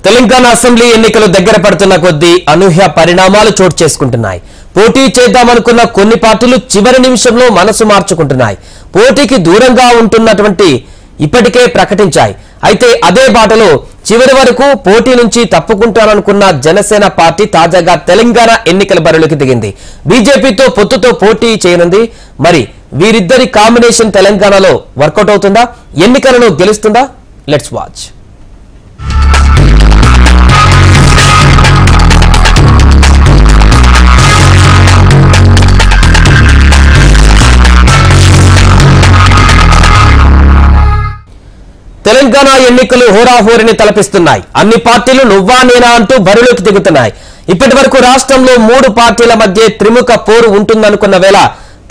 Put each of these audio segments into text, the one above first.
Telangana assembly ఎన్నికలు దగ్గర పడుతున్న కొద్దీ అనూహ్య పరిణామాలు చోటు చేసుకుంటున్నాయి. పోటీ చేద్దామనుకున్న కొన్ని పార్టీలు చివరి నిమిషంలో మనసు మార్చుకుంటున్నాయి. పోటీకి దూరంగా ఉంటున్నటువంటి ఇప్పటికే ప్రకటించాయి. అయితే అదే బాటలో చివరి వరకు పోటీ నుంచి తప్పుకుంటారనుకున్న జనసేన పార్టీ తాజాగా తెలంగాణ ఎన్నికల బరిలోకి దిగింది. బీజేపీతో పొత్తుతో పోటీ చేయనుంది. మరి వీరిద్దరి కాంబినేషన్ తెలంగాణలో వర్కౌట్ అవుతుందా? ఎన్నికలను గెలుస్తుందా? Let's watch. తెలంగాణ ఎన్నికలు హోరాహోరీని తలపిస్తున్నాయి. అన్ని పార్టీలు నువ్వా నేనా అంటూ బరిలోకి దిగుతున్నాయి. ఇప్పటి వరకు రాష్ట్రంలో 3 పార్టీల మధ్య త్రిముఖ పోరు ఉంటుందనుకున్న వేళ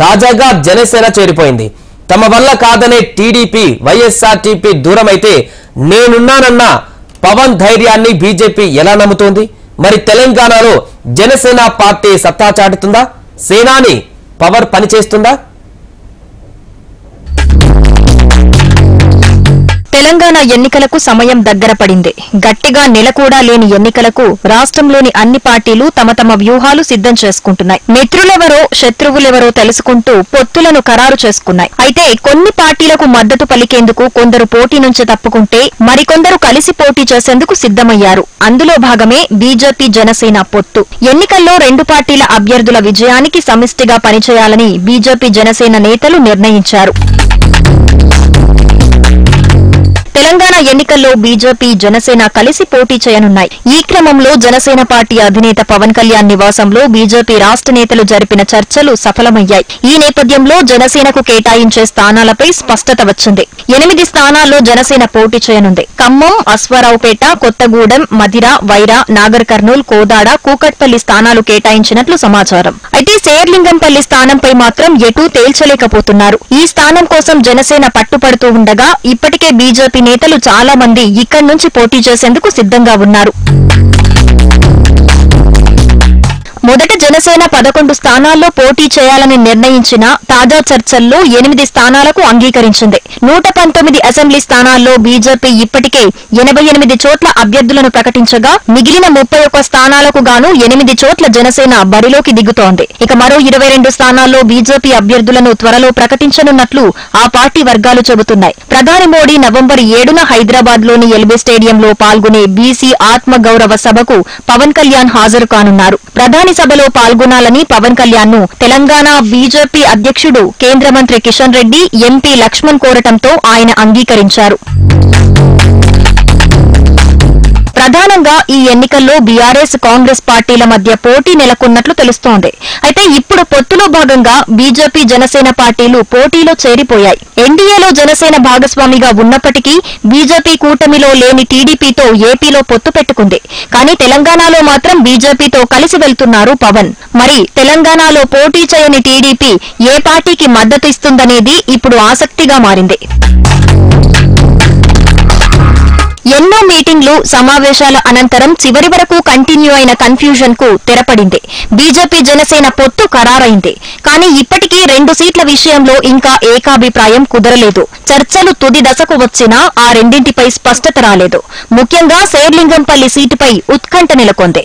తాజాగా జనసేన చేరిపోయింది. తమ వల్ల కాదనే టీడీపీ, వైఎస్ఆర్టీపీ దూరమైతే నేనున్నానన్న పవన్ ధైర్యాన్ని బీజేపీ ఎలా నమ్ముతోంది? మరి తెలంగాణలో జనసేన పార్టీ సత్తా చాటుతుందా? సేనాని పవర్ పనిచేస్తుందా? తెలంగాణ ఎన్నికలకు సమయం దగ్గర పడింది. గట్టిగా నెలకూడా లేని ఎన్నికలకు రాష్ట్రంలోని అన్ని పార్టీలు తమ తమ వ్యూహాలు సిద్ధం చేసుకుంటున్నాయి. మిత్రులెవరో శత్రువులెవరో తెలుసుకుంటూ పొత్తులను ఖరారు చేసుకున్నాయి. అయితే కొన్ని పార్టీలకు మద్దతు పలికేందుకు కొందరు పోటీ నుంచి తప్పుకుంటే మరికొందరు కలిసి పోటీ చేసేందుకు సిద్దమయ్యారు. అందులో భాగమే బీజేపీ జనసేన పొత్తు. ఎన్నికల్లో 2 పార్టీల అభ్యర్థుల విజయానికి సమిష్టిగా పనిచేయాలని బీజేపీ జనసేన నేతలు నిర్ణయించారు. తెలంగాణ ఎన్నికల్లో బీజేపీ జనసేన కలిసి పోటీ చేయనున్నాయి. ఈ క్రమంలో జనసేన పార్టీ అధినేత పవన్ కళ్యాణ్ నివాసంలో బీజేపీ రాష్ట్ర నేతలు జరిపిన చర్చలు సఫలమయ్యాయి. ఈ నేపథ్యంలో జనసేనకు కేటాయించే స్థానాలపై స్పష్టత వచ్చింది. 8 స్థానాల్లో జనసేన పోటీ చేయనుంది. ఖమ్మం, అశ్వారావుపేట, కొత్తగూడెం, మధిర, వైరా, నాగర్ కర్నూల్, కోదాడ, కూకట్పల్లి స్థానాలు కేటాయించినట్లు సమాచారం. అయితే శేర్లింగంపల్లి స్థానంపై మాత్రం ఎటూ తేల్చలేకపోతున్నారు. ఈ స్థానం కోసం జనసేన పట్టుపడుతూ ఉండగా ఇప్పటికే బీజేపీ నేతలు చాలా మంది ఇక్కడి నుంచి పోటీ చేసేందుకు సిద్ధంగా ఉన్నారు. మొదట జనసేన 11 స్థానాల్లో పోటీ చేయాలని నిర్ణయించిన తాజా చర్చల్లో 8 స్థానాలకు అంగీకరించింది. 119 అసెంబ్లీ స్థానాల్లో బీజేపీ ఇప్పటికే 88 చోట్ల అభ్యర్థులను ప్రకటించగా మిగిలిన 31 స్థానాలకు గాను 8 చోట్ల జనసేన బరిలోకి దిగుతోంది. ఇక మరో 22 స్థానాల్లో బీజేపీ అభ్యర్థులను త్వరలో ప్రకటించనున్నట్లు ఆ పార్టీ వర్గాలు చెబుతున్నాయి. ప్రధాని మోడీ నవంబర్ 7న హైదరాబాద్ లోని ఎల్బీ స్టేడియంలో పాల్గొనే బీసీ ఆత్మగౌరవ సభకు పవన్ కళ్యాణ్ హాజరు కానున్నారు. ప్రధాని సభలో పాల్గొనాలని పవన్ కళ్యాణ్ ను తెలంగాణ బీజేపీ అధ్యక్షుడు కేంద్ర మంత్రి కిషన్ రెడ్డి, ఎంపీ లక్ష్మణ్ కోరటంతో ఆయన అంగీకరించారు. ప్రధానంగా ఈ ఎన్నికల్లో బీఆర్ఎస్, కాంగ్రెస్ పార్టీల మధ్య పోటీ నెలకొన్నట్లు తెలుస్తోంది. అయితే ఇప్పుడు పొత్తులో భాగంగా బీజేపీ, జనసేన పార్టీలు పోటీలో చేరిపోయాయి. ఎన్డీఏలో జనసేన భాగస్వామిగా ఉన్నప్పటికీ బీజేపీ కూటమిలో లేని టీడీపీతో ఏపీలో పొత్తు పెట్టుకుంది. కానీ తెలంగాణలో మాత్రం బీజేపీతో కలిసి వెళ్తున్నారు పవన్. మరి తెలంగాణలో పోటీ చేయని టీడీపీ ఏ పార్టీకి మద్దతు ఇస్తుందనేది ఇప్పుడు ఆసక్తిగా మారింది. ఎన్నో మీటింగ్లు, సమావేశాల అనంతరం చివరి వరకు కంటిన్యూ అయిన కన్ఫ్యూజన్ కు తెరపడింది. బీజేపీ జనసేన పొత్తు ఖరారైంది. కానీ ఇప్పటికీ 2 సీట్ల విషయంలో ఇంకా ఏకాభిప్రాయం కుదరలేదు. చర్చలు తుది దశకు వచ్చినా ఆ రెండింటిపై స్పష్టత రాలేదు. ముఖ్యంగా శేర్లింగంపల్లి సీటుపై ఉత్కంఠ నెలకొంది.